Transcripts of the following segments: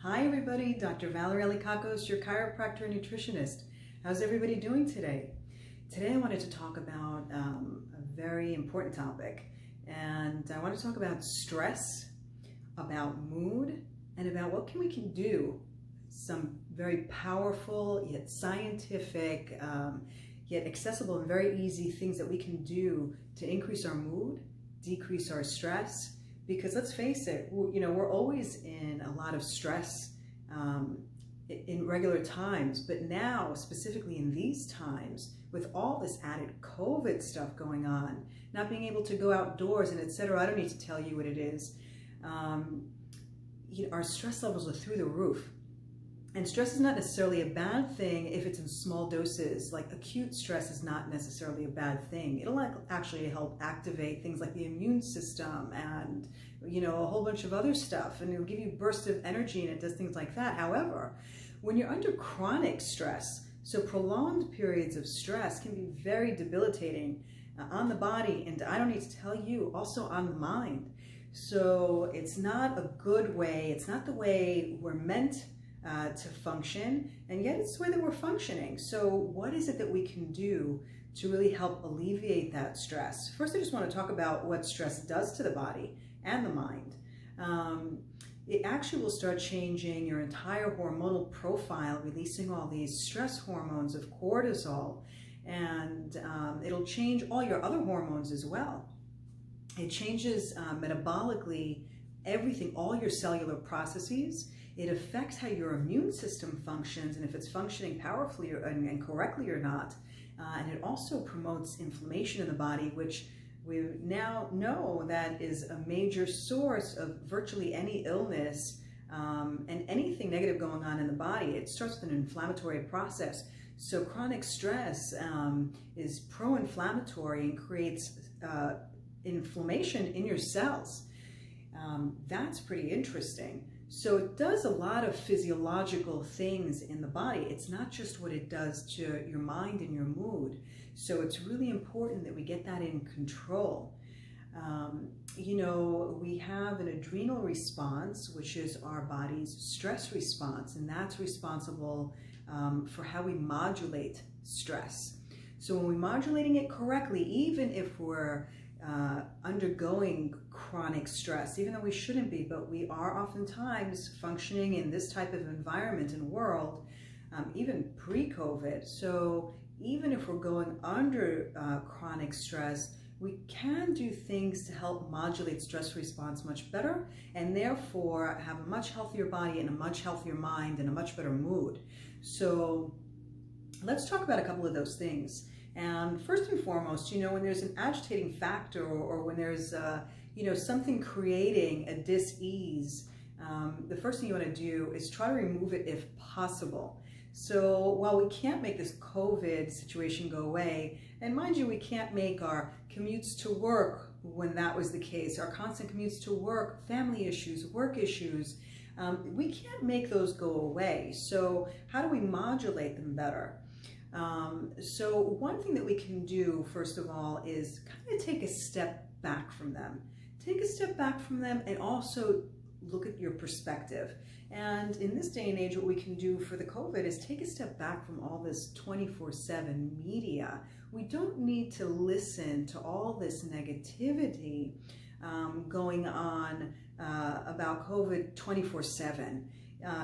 Hi everybody, Dr. Valerie Alicacos, your chiropractor and nutritionist. How's everybody doing today? Today I wanted to talk about a very important topic, and I want to talk about stress, about mood, and about what we can do. Some very powerful yet scientific, yet accessible and very easy things that we can do to increase our mood, decrease our stress. Because let's face it, we're always in a lot of stress in regular times, but now, specifically in these times, with all this added COVID stuff going on, not being able to go outdoors and etc., I don't need to tell you what it is. Our stress levels are through the roof. And stress is not necessarily a bad thing if it's in small doses. Like acute stress is not necessarily a bad thing. It'll actually help activate things like the immune system and, a whole bunch of other stuff. And it'll give you bursts of energy and it does things like that. However, when you're under chronic stress, so prolonged periods of stress can be very debilitating on the body. And I don't need to tell you, also on the mind. So it's not a good way. It's not the way we're meant to function, and yet it's the way that we're functioning. So what is it that we can do to really help alleviate that stress? First, I just want to talk about what stress does to the body and the mind. It actually will start changing your entire hormonal profile, releasing all these stress hormones of cortisol, and it'll change all your other hormones as well. It changes metabolically everything, all your cellular processes. It affects how your immune system functions and if it's functioning powerfully and correctly or not. And it also promotes inflammation in the body, which we now know that is a major source of virtually any illness and anything negative going on in the body. It starts with an inflammatory process. So chronic stress is pro-inflammatory and creates inflammation in your cells. That's pretty interesting. So it does a lot of physiological things in the body. It's not just what it does to your mind and your mood. So it's really important that we get that in control. We have an adrenal response, which is our body's stress response, and that's responsible for how we modulate stress. So when we're modulating it correctly, even if we're undergoing chronic stress, even though we shouldn't be, but we are oftentimes functioning in this type of environment and world, even pre-COVID. So even if we're going under chronic stress, we can do things to help modulate stress response much better, and therefore have a much healthier body and a much healthier mind and a much better mood. So let's talk about a couple of those things. And first and foremost, when there's an agitating factor or when there's, something creating a dis-ease, the first thing you want to do is try to remove it if possible. So while we can't make this COVID situation go away, and mind you, we can't make our commutes to work when that was the case, our constant commutes to work, family issues, work issues, we can't make those go away. So how do we modulate them better? So one thing that we can do, first of all, is kind of take a step back from them. Take a step back from them and also look at your perspective. And in this day and age, what we can do for the COVID is take a step back from all this 24/7 media. We don't need to listen to all this negativity going on about COVID 24/7.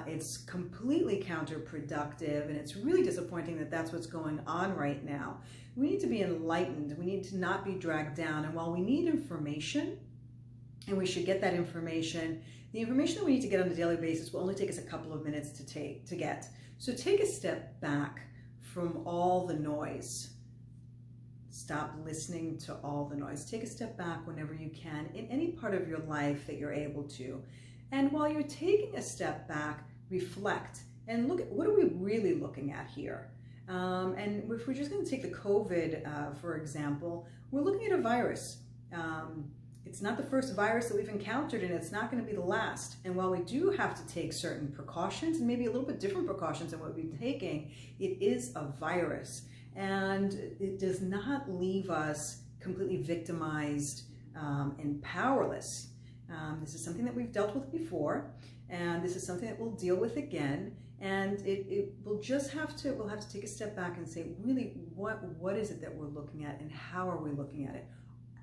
It's completely counterproductive, and it's really disappointing that that's what's going on right now. We need to be enlightened. We need to not be dragged down. And while we need information, and we should get that information, the information that we need to get on a daily basis will only take us a couple of minutes to get. So take a step back from all the noise. Stop listening to all the noise. Take a step back whenever you can in any part of your life that you're able to. And while you're taking a step back, reflect and look at what are we really looking at here. And if we're just going to take the COVID, for example, we're looking at a virus. It's not the first virus that we've encountered, and it's not going to be the last. And while we do have to take certain precautions, and maybe a little bit different precautions than what we've been taking, it is a virus. And it does not leave us completely victimized and powerless. This is something that we've dealt with before. And this is something that we'll deal with again. And we'll have to take a step back and say, really, what is it that we're looking at and how are we looking at it?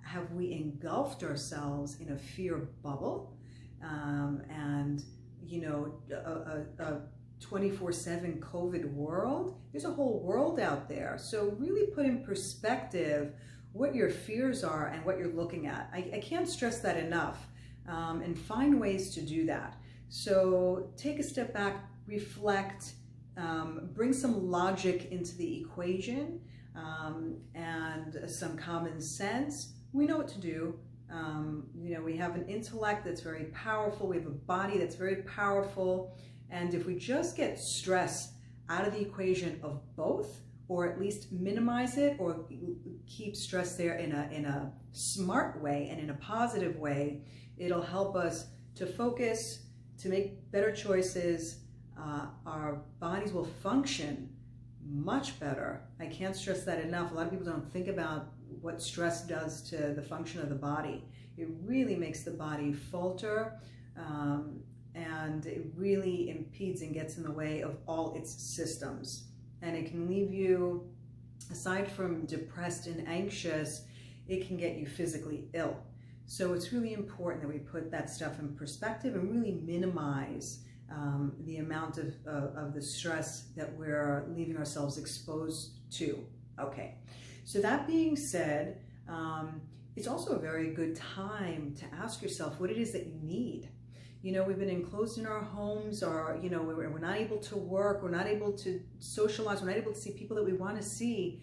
Have we engulfed ourselves in a fear bubble? And, you know, a 24/7 COVID world? There's a whole world out there. So really put in perspective what your fears are and what you're looking at. I can't stress that enough, and find ways to do that. So take a step back, reflect, bring some logic into the equation, and some common sense. We know what to do. You know, we have an intellect that's very powerful. We have a body that's very powerful. And if we just get stress out of the equation of both, or at least minimize it, or keep stress there in a smart way and in a positive way, it'll help us to focus, to make better choices. Our bodies will function much better. I can't stress that enough. A lot of people don't think about what stress does to the function of the body. It really makes the body falter, and it really impedes and gets in the way of all its systems. And it can leave you, aside from depressed and anxious, it can get you physically ill. So it's really important that we put that stuff in perspective and really minimize the amount of the stress that we're leaving ourselves exposed to. Okay, so that being said, it's also a very good time to ask yourself what it is that you need. You know, we've been enclosed in our homes, or, you know, we're not able to work, we're not able to socialize, we're not able to see people that we want to see.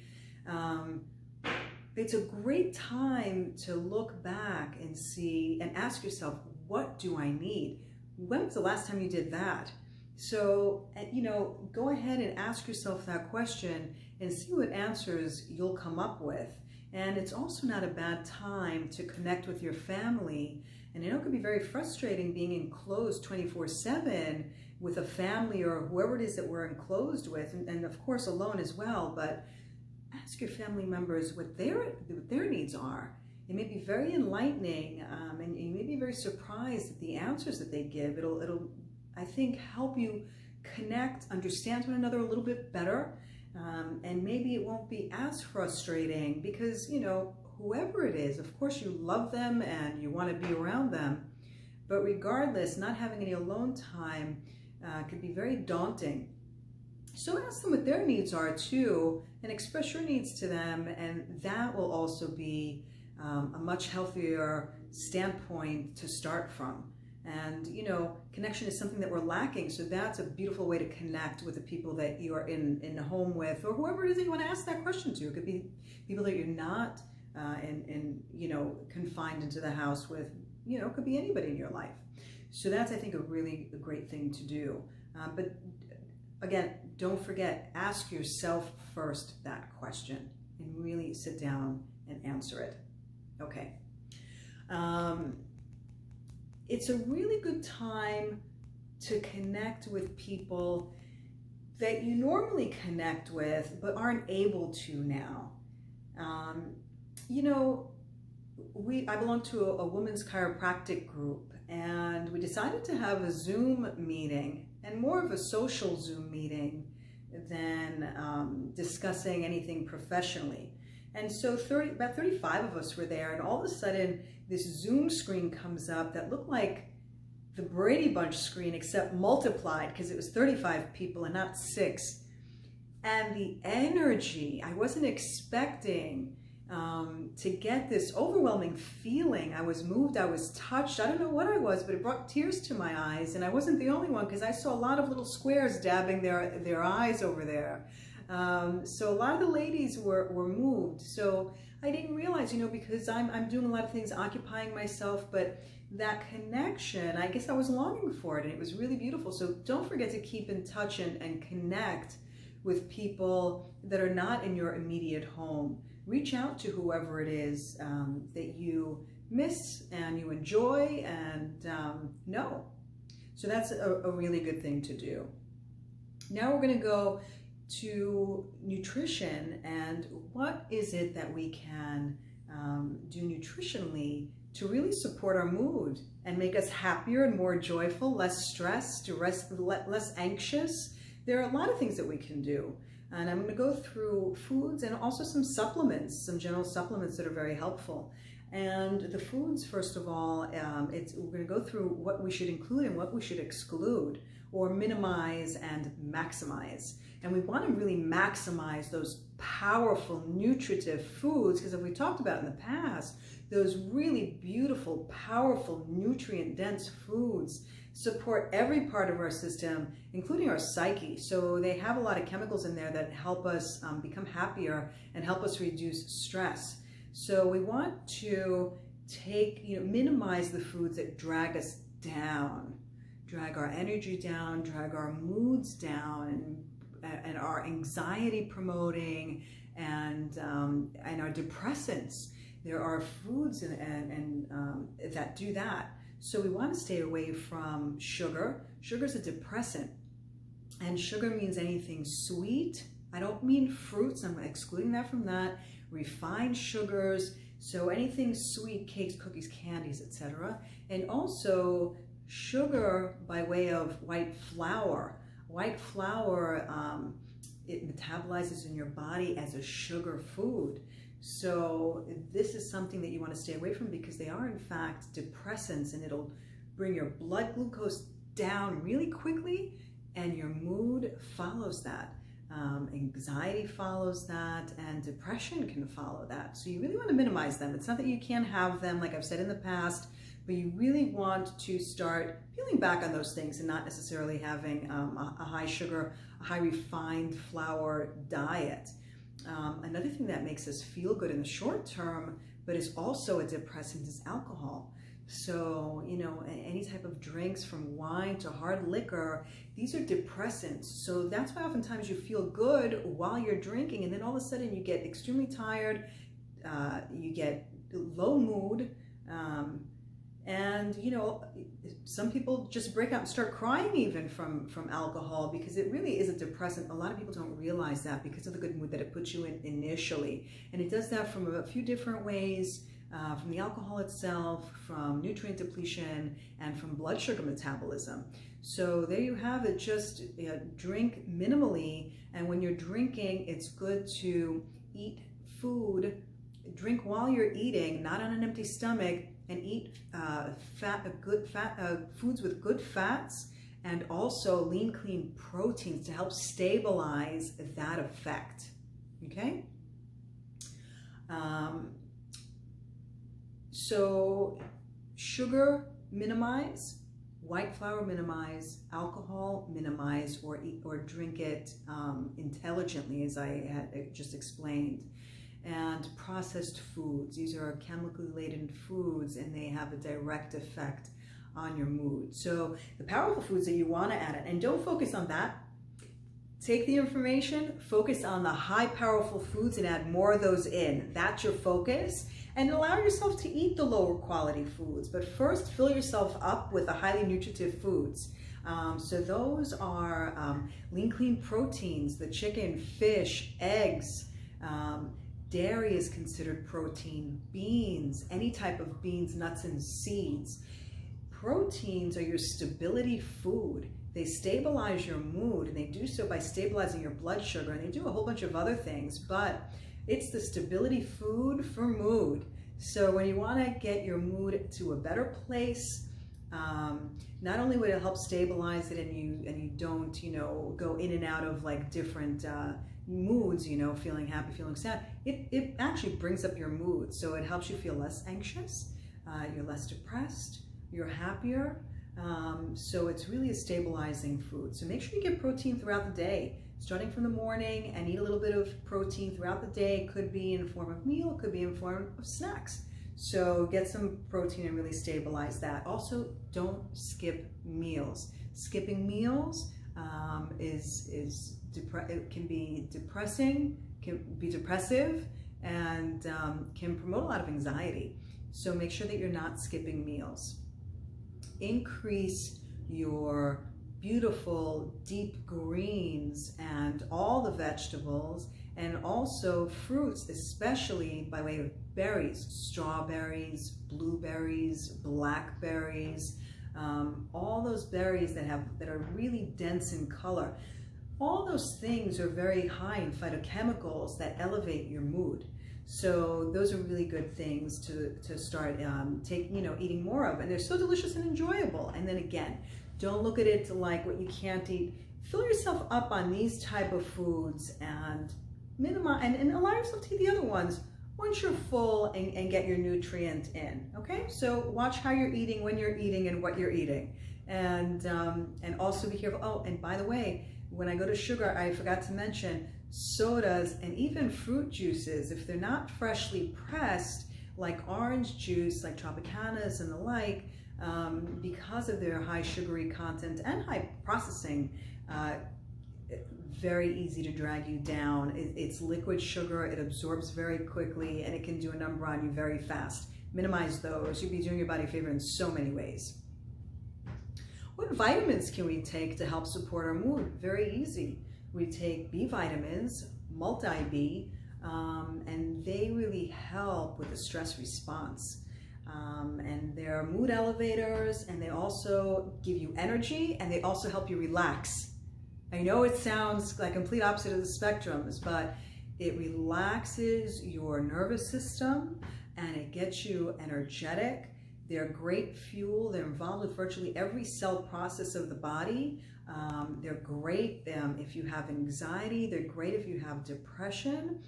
It's a great time to look back and see and ask yourself, what do I need? When was the last time you did that? So, you know, go ahead and ask yourself that question and see what answers you'll come up with. And it's also not a bad time to connect with your family. And I know it can be very frustrating being enclosed 24/7 with a family or whoever it is that we're enclosed with, and of course alone as well. But ask your family members what their needs are. It may be very enlightening, and you may be very surprised at the answers that they give. It'll I think, help you connect, understand one another a little bit better, and maybe it won't be as frustrating because, you know, whoever it is, of course you love them and you want to be around them, but regardless, not having any alone time could be very daunting. So ask them what their needs are too, and express your needs to them, and that will also be a much healthier standpoint to start from. And, you know, connection is something that we're lacking, so that's a beautiful way to connect with the people that you are in a home with, or whoever it is that you want to ask that question to. It could be people that you're not you know, confined into the house with. You know, it could be anybody in your life. So that's, I think, a great thing to do. But again, don't forget, ask yourself first that question and really sit down and answer it. Okay. It's a really good time to connect with people that you normally connect with but aren't able to now. You know, I belong to a women's chiropractic group, and we decided to have a Zoom meeting, and more of a social Zoom meeting than discussing anything professionally. And so about 35 of us were there, and all of a sudden this Zoom screen comes up that looked like the Brady Bunch screen except multiplied, because it was 35 people and not 6. And the energy, I wasn't expecting to get this overwhelming feeling. I was moved, I was touched, I don't know what I was, but it brought tears to my eyes. And I wasn't the only one, because I saw a lot of little squares dabbing their eyes over there. So a lot of the ladies were moved. So I didn't realize, you know, because I'm doing a lot of things, occupying myself, but that connection, I guess I was longing for it, and it was really beautiful. So don't forget to keep in touch and connect with people that are not in your immediate home. Reach out to whoever it is that you miss and you enjoy and know. So that's a really good thing to do. Now we're going to go to nutrition, and what is it that we can do nutritionally to really support our mood and make us happier and more joyful, less stressed, less anxious. There are a lot of things that we can do. And I'm going to go through foods and also some supplements, some general supplements that are very helpful. And the foods, first of all, we're going to go through what we should include and what we should exclude, or minimize and maximize. And we want to really maximize those powerful, nutritive foods, because as we talked about in the past, those really beautiful, powerful, nutrient-dense foods support every part of our system, including our psyche. So they have a lot of chemicals in there that help us become happier and help us reduce stress. So we want to minimize the foods that drag us down, drag our energy down, drag our moods down, and our anxiety promoting, and our depressants. There are foods that do that. So we want to stay away from sugar. Sugar is a depressant, and sugar means anything sweet. I don't mean fruits, I'm excluding that from that. Refined sugars, so anything sweet, cakes, cookies, candies, etc. And also sugar by way of white flour. White flour, it metabolizes in your body as a sugar food. So this is something that you want to stay away from, because they are in fact depressants, and it'll bring your blood glucose down really quickly, and your mood follows that. Anxiety follows that, and depression can follow that. So you really want to minimize them. It's not that you can't have them, like I've said in the past, but you really want to start peeling back on those things and not necessarily having a high sugar, a high refined flour diet. Another thing that makes us feel good in the short term, but is also a depressant, is alcohol. So, any type of drinks, from wine to hard liquor, these are depressants. So that's why oftentimes you feel good while you're drinking, and then all of a sudden you get extremely tired, you get low mood, and some people just break out and start crying even from alcohol, because it really is a depressant. A lot of people don't realize that because of the good mood that it puts you in initially. And it does that from a few different ways, from the alcohol itself, from nutrient depletion, and from blood sugar metabolism. So there you have it. Just drink minimally, and when you're drinking, it's good to eat food, drink while you're eating, not on an empty stomach, and eat foods with good fats, and also lean, clean proteins to help stabilize that effect. Okay? So sugar, minimize. White flour, minimize. Alcohol, minimize, or drink it intelligently, as I had just explained. And processed foods, these are chemically laden foods, and they have a direct effect on your mood. So the powerful foods that you want to add in, and don't focus on that. Take the information, focus on the high powerful foods, and add more of those in. That's your focus. And allow yourself to eat the lower quality foods, but first fill yourself up with the highly nutritive foods. So those are lean, clean proteins, the chicken, fish, eggs. Dairy is considered protein. Beans, any type of beans, nuts, and seeds. Proteins are your stability food. They stabilize your mood, and they do so by stabilizing your blood sugar, and they do a whole bunch of other things, but it's the stability food for mood. So when you want to get your mood to a better place, not only would it help stabilize it, and you don't go in and out of like different moods, feeling happy, feeling sad, it actually brings up your mood. So it helps you feel less anxious, you're less depressed, you're happier. So it's really a stabilizing food. So make sure you get protein throughout the day, starting from the morning, and eat a little bit of protein throughout the day. It could be in the form of meal, it could be in form of snacks. So get some protein and really stabilize that. Also, don't skip meals. Skipping meals it can be depressing, can be depressive, and can promote a lot of anxiety. So make sure that you're not skipping meals. Increase your beautiful deep greens and all the vegetables, and also fruits, especially by way of berries, strawberries, blueberries, blackberries, all those berries that are really dense in color. All those things are very high in phytochemicals that elevate your mood. So those are really good things to start eating more of, and they're so delicious and enjoyable. And then again, don't look at it like what you can't eat. Fill yourself up on these type of foods and minimize and allow yourself to eat the other ones once you're full and get your nutrient in. Okay, so watch how you're eating, when you're eating, and what you're eating, and also be careful. Oh, and by the way, when I go to sugar, I forgot to mention sodas and even fruit juices, if they're not freshly pressed, like orange juice, like Tropicanas and the like, because of their high sugary content and high processing, very easy to drag you down. It's liquid sugar, it absorbs very quickly, and it can do a number on you very fast. Minimize those. You'll be doing your body a favor in so many ways. What vitamins can we take to help support our mood? Very easy. We take B vitamins, multi-B, and they really help with the stress response. And they're mood elevators, and they also give you energy, and they also help you relax. I know it sounds like complete opposite of the spectrums, but it relaxes your nervous system and it gets you energetic. They're great fuel. They're involved with virtually every cell process of the body. They're great if you have anxiety. They're great if you have depression.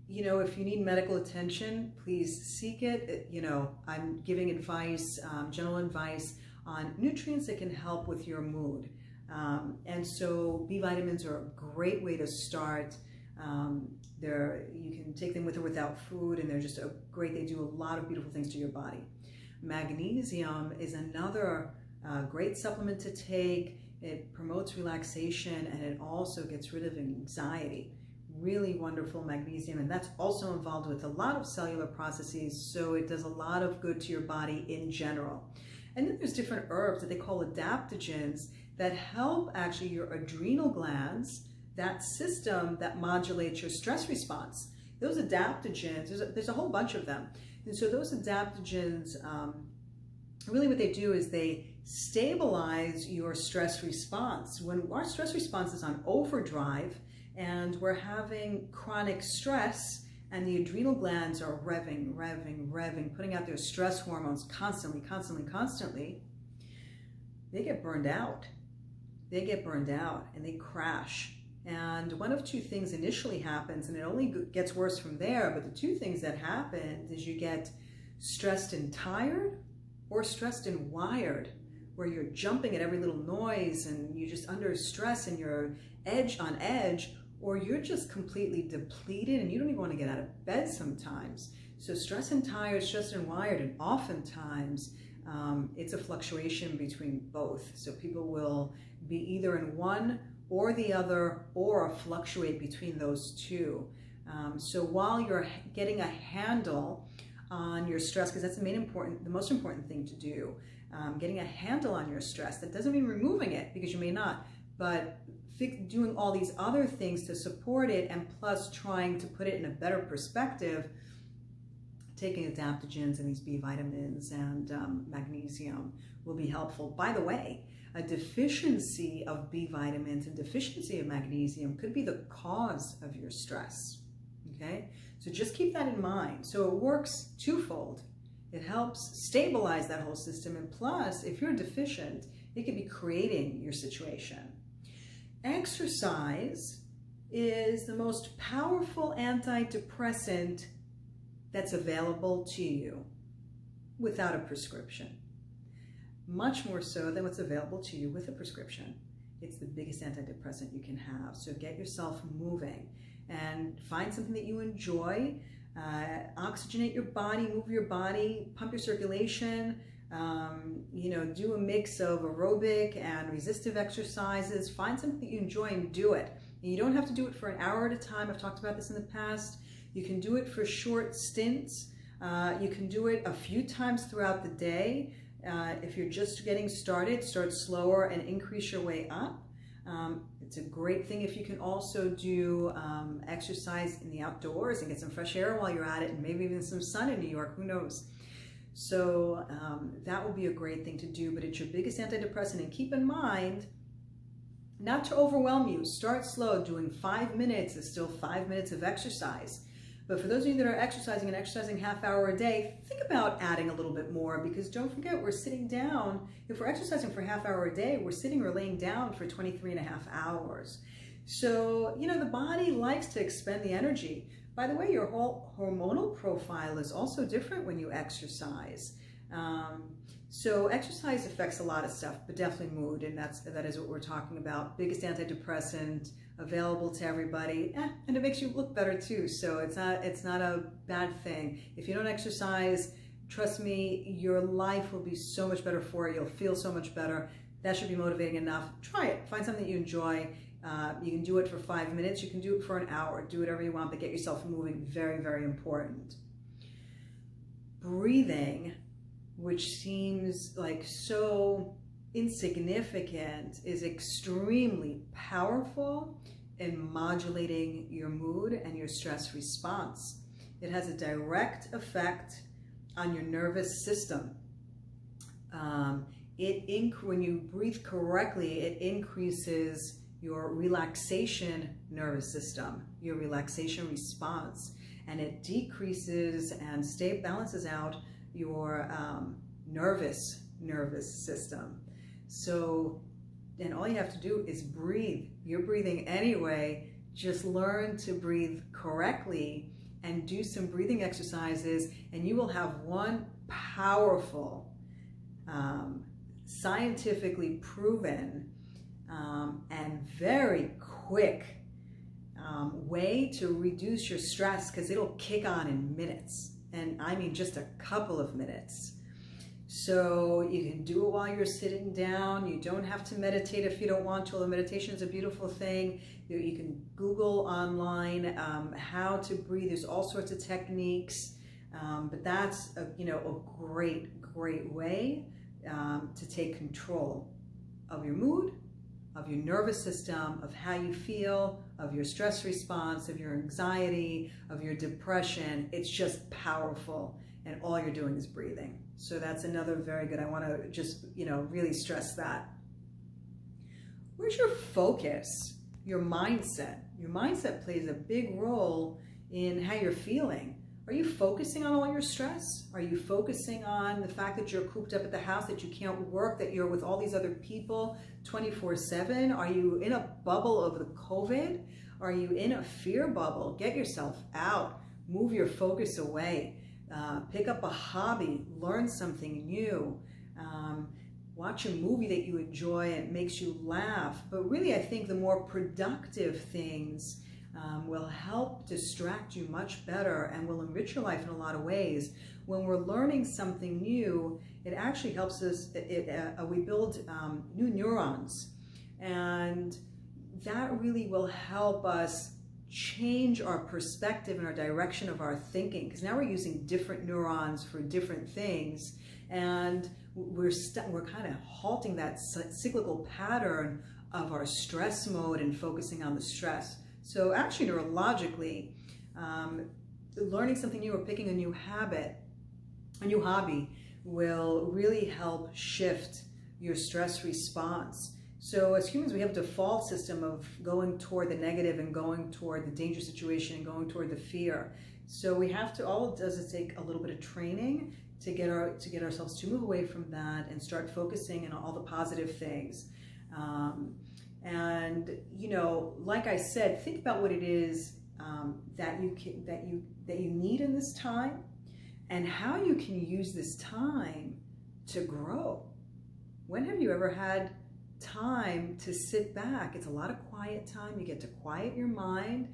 You know, if you need medical attention, please seek it. You know, I'm giving advice, general advice on nutrients that can help with your mood. And so B vitamins are a great way to start. You can take them with or without food, and they're just great. They do a lot of beautiful things to your body. Magnesium is another great supplement to take. It promotes relaxation, and it also gets rid of anxiety. Really wonderful magnesium, and that's also involved with a lot of cellular processes, so it does a lot of good to your body in general. And then there's different herbs that they call adaptogens that help actually your adrenal glands, that system that modulates your stress response. Those adaptogens, there's a whole bunch of them. And so those adaptogens, really what they do is they stabilize your stress response. When our stress response is on overdrive and we're having chronic stress and the adrenal glands are revving, putting out their stress hormones constantly, they get burned out. They get burned out and they crash. And one of two things initially happens, and it only gets worse from there, but the two things that happen is you get stressed and tired, or stressed and wired, where you're jumping at every little noise and you're just under stress and you're edge on edge, or you're just completely depleted and you don't even want to get out of bed sometimes. So stressed and tired, stressed and wired, and oftentimes it's a fluctuation between both. So people will be either in one or the other, or fluctuate between those two. So while you're getting a handle on your stress, because that's the most important thing to do, getting a handle on your stress, that doesn't mean removing it, because you may not, but doing all these other things to support it, and plus trying to put it in a better perspective, taking adaptogens and these B vitamins and magnesium will be helpful. By the way, a deficiency of B vitamins and deficiency of magnesium could be the cause of your stress, okay? So just keep that in mind. So it works twofold. It helps stabilize that whole system, and plus, if you're deficient, it could be creating your situation. Exercise is the most powerful antidepressant that's available to you without a prescription. Much more so than what's available to you with a prescription. It's the biggest antidepressant you can have. So get yourself moving and find something that you enjoy. Oxygenate your body, move your body, pump your circulation. Do a mix of aerobic and resistive exercises. Find something that you enjoy and do it. And you don't have to do it for an hour at a time. I've talked about this in the past. You can do it for short stints. You can do it a few times throughout the day. If you're just getting started, start slower and increase your way up. It's a great thing if you can also do exercise in the outdoors and get some fresh air while you're at it, and maybe even some sun in New York, who knows. So that would be a great thing to do, but it's your biggest antidepressant. And keep in mind, not to overwhelm you, start slow. Doing 5 minutes is still 5 minutes of exercise. But for those of you that are exercising and exercising half hour a day, think about adding a little bit more, because don't forget, we're sitting down. If we're exercising for half hour a day, we're sitting or laying down for 23.5 hours. So, the body likes to expend the energy. By the way, your whole hormonal profile is also different when you exercise. So exercise affects a lot of stuff, but definitely mood, and that is what we're talking about. Biggest antidepressant, available to everybody, and it makes you look better too. So it's not a bad thing. If you don't exercise, trust me, your life will be so much better for it. You'll feel so much better. That should be motivating enough. Try it. Find something that you enjoy. You can do it for 5 minutes. You can do it for an hour. Do whatever you want, but get yourself moving. Very, very important. Breathing, which seems like so insignificant, is extremely powerful in modulating your mood and your stress response. It has a direct effect on your nervous system. When you breathe correctly, it increases your relaxation nervous system, your relaxation response, and it decreases and balances out your nervous system. So then all you have to do is breathe. You're breathing anyway. Just learn to breathe correctly and do some breathing exercises, and you will have one powerful, scientifically proven, and very quick way to reduce your stress, because it'll kick on in minutes. And I mean just a couple of minutes. So you can do it while you're sitting down. You don't have to meditate if you don't want to. Although meditation is a beautiful thing. You can Google online how to breathe. There's all sorts of techniques, but that's a great way to take control of your mood, of your nervous system, of how you feel, of your stress response, of your anxiety, of your depression. It's just powerful, and all you're doing is breathing. So that's another very good, I want to just, really stress that. Where's your focus? Your mindset. Your mindset plays a big role in how you're feeling. Are you focusing on all your stress? Are you focusing on the fact that you're cooped up at the house, that you can't work, that you're with all these other people 24/7? Are you in a bubble of the COVID? Are you in a fear bubble? Get yourself out. Move your focus away. Pick up a hobby. Learn something new. Watch a movie that you enjoy and makes you laugh. But really, I think the more productive things will help distract you much better and will enrich your life in a lot of ways. When we're learning something new, it actually helps us, we build new neurons, and that really will help us change our perspective and our direction of our thinking, because now we're using different neurons for different things, and we're kind of halting that cyclical pattern of our stress mode and focusing on the stress. So actually, neurologically, learning something new or picking a new habit, a new hobby, will really help shift your stress response. So as humans, we have a default system of going toward the negative and going toward the dangerous situation and going toward the fear. So we have to, all it does is take a little bit of training to get ourselves to move away from that and start focusing on all the positive things. And like I said, think about what it is that you need in this time, and how you can use this time to grow. When have you ever had time to sit back? It's a lot of quiet time. You get to quiet your mind.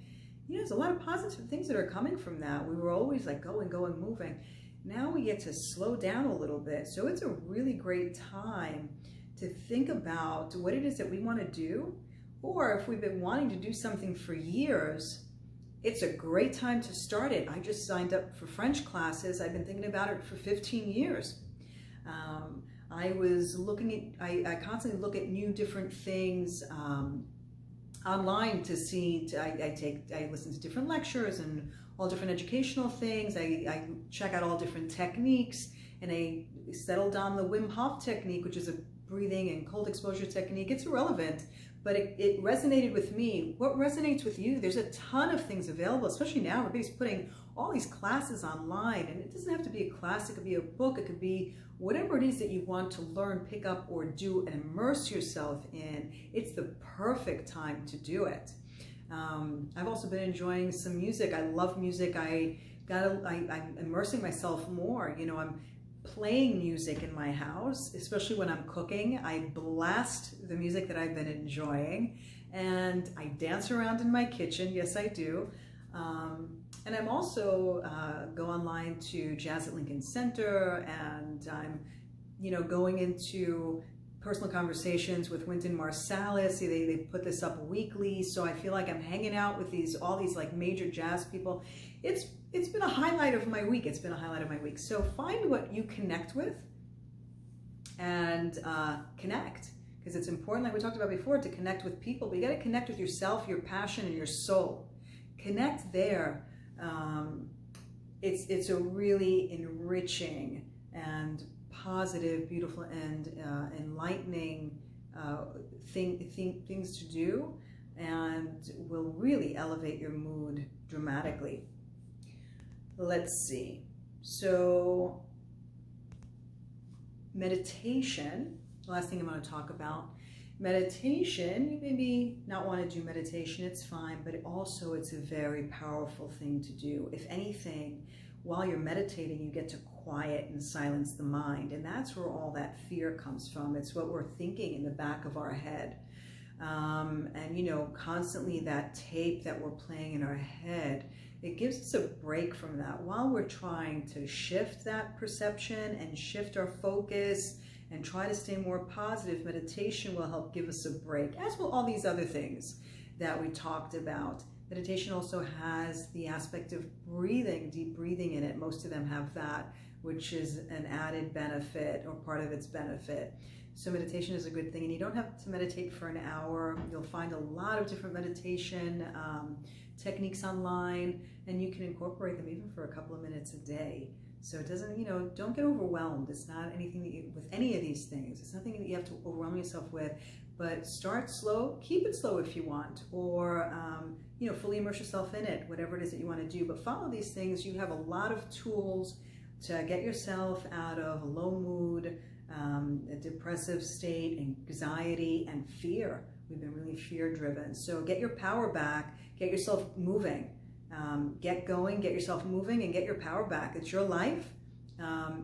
There's a lot of positive things that are coming from that. We were always like going, moving. Now we get to slow down a little bit. So it's a really great time to think about what it is that we want to do, or if we've been wanting to do something for years, it's a great time to start it. I just signed up for French classes. I've been thinking about it for 15 years. I was looking at, I constantly look at new different things online to see, I listen to different lectures and all different educational things. I check out all different techniques, and I settled on the Wim Hof technique, which is a breathing and cold exposure technique. It's irrelevant, but it resonated with me. What resonates with you? There's a ton of things available, especially now. Everybody's putting all these classes online, and it doesn't have to be a class. It could be a book. It could be whatever it is that you want to learn, pick up, or do and immerse yourself in. It's the perfect time to do it. I've also been enjoying some music. I love music. I'm immersing myself more. You know, I'm playing music in my house, especially when I'm cooking. I blast the music that I've been enjoying, and I dance around in my kitchen. Yes, I do. And I'm also go online to Jazz at Lincoln Center, and I'm, you know, going into personal conversations with Wynton Marsalis. They put this up weekly, so I feel like I'm hanging out with all these like major jazz people. It's been a highlight of my week. It's been a highlight of my week. So find what you connect with and connect, because it's important, like we talked about before, to connect with people, but you got to connect with yourself, your passion, and your soul. Connect there. It's a really enriching and positive, beautiful, and enlightening things to do, and will really elevate your mood dramatically. Let's see. So meditation, the last thing I'm going to talk about. Meditation, you maybe not want to do meditation, it's fine, but also it's a very powerful thing to do. If anything, while you're meditating, you get to quiet and silence the mind, and that's where all that fear comes from. It's what we're thinking in the back of our head. And you know, constantly that tape that we're playing in our head, it gives us a break from that while we're trying to shift that perception and shift our focus and try to stay more positive. Meditation will help give us a break, as will all these other things that we talked about. Meditation also has the aspect of breathing, deep breathing in it. Most of them have that, which is an added benefit or part of its benefit. So meditation is a good thing, and you don't have to meditate for an hour. You'll find a lot of different meditation techniques online, and you can incorporate them even for a couple of minutes a day. So it doesn't, you know, don't get overwhelmed. It's not anything that you, with any of these things, it's nothing that you have to overwhelm yourself with, but start slow, keep it slow if you want, or, you know, fully immerse yourself in it, whatever it is that you want to do. But follow these things. You have a lot of tools to get yourself out of a low mood, a depressive state, anxiety, and fear. We've been really fear driven. So get your power back, get yourself moving. Get going, get yourself moving, and get your power back. It's your life,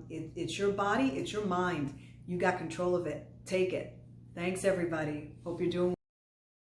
it's your body, it's your mind. You got control of it. Take it. Thanks, everybody. Hope you're doing well.